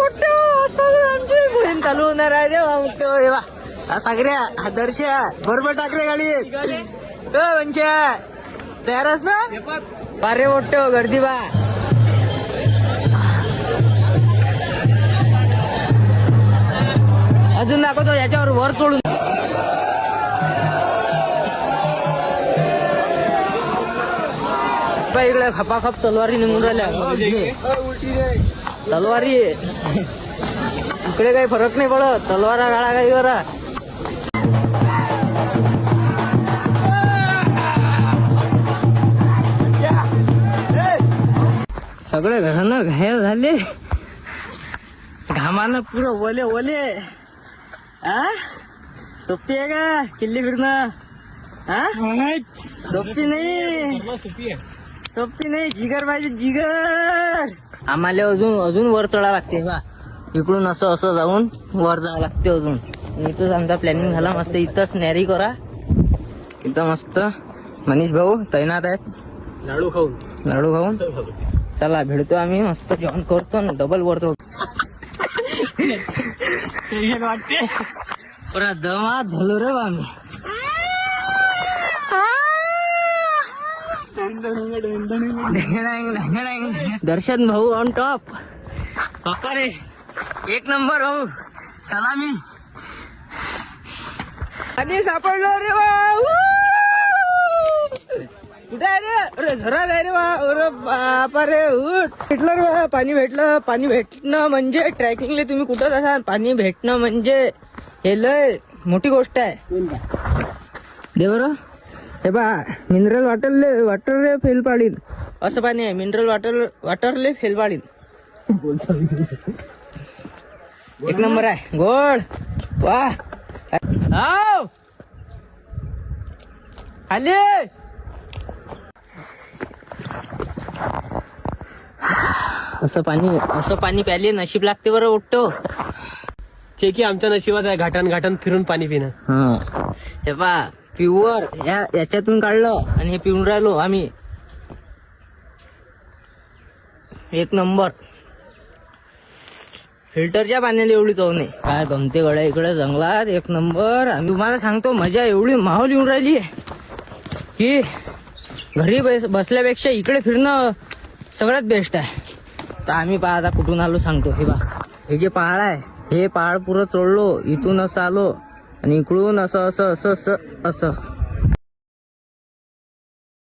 आमची मोहीम चालू होणार आहे रे मोठं. सागऱ्या हा दर्शा बरोबर टाकले गाडी म्हणजे तयारच ना बारे मोठं गर्दी बा. अजून दाखवतो याच्यावर वर सोडून. इकडे खपाखप तलवारी निघून राहिल्या. तलवारी इकडे काही फरक नाही पडत. तलवारा गाळा काही करा. सगळे घरानं घायल झाले. घामानं पुरं ओले ओले. सोपी आहे का किल्ली फिरणं? सोपची नाही. सोपती नाही. जिगर पाहिजे जिगर. आम्हाला अजून वर चढा लागते बा. इकडून असं जाऊन वर जावं लागते अजून. इथंच आमचा प्लॅनिंग झाला मस्त. इथंच नॅरी करा. इथं मस्त मनीष भाऊ तैनात आहेत. लाडू खाऊन चला भेटतो आम्ही. मस्त जेवण करतो आणि डबल वर चढतो. वाटते पुरा दमात झालो रे बा आम्ही. दर्शन भाऊ ऑन टॉप. पप्पा रे एक नंबर भाऊ. सलामी. आणि सापडलो रे भाऊ. कुठे आहे रे? अरे झरा जाय रे बा. अरे बापा रे उठ. भेटलं रे बा. पाणी भेटलं. पाणी भेटणं म्हणजे ट्रॅकिंगला तुम्ही कुठं असाल पाणी भेटणं म्हणजे हे लय मोठी गोष्ट आहे. देवर हे बा मिनरल वॉटर फेल पाडीन असं पाणी आहे. मिनरल वॉटरले फेल पाडीन. एक नंबर आहे. गोड वा. आले असं पाणी प्याले नशीब लागते बरं. उठतो ते की आमच्या नशिबात आहे. घाटान फिरून पाणी पिणं. हे पा प्युअर याच्यातून काढलं आणि हे पिऊन राहिलो आम्ही. एक नंबर. फिल्टरच्या पाण्याला एवढी चव नाही. काय गमते गड्या इकडे जंगलात. एक नंबर. आम्ही तुम्हाला सांगतो मजा एवढी माहोल येऊन राहिली की घरी बसल्यापेक्षा इकडे फिरणं सगळ्यात बेस्ट आहे. तर आम्ही आता कुठून आलो सांगतो. हे बा हे जे पहाड आहे हे पहाड पुरं चढलो. इथून असं आलो आणि इकडून असं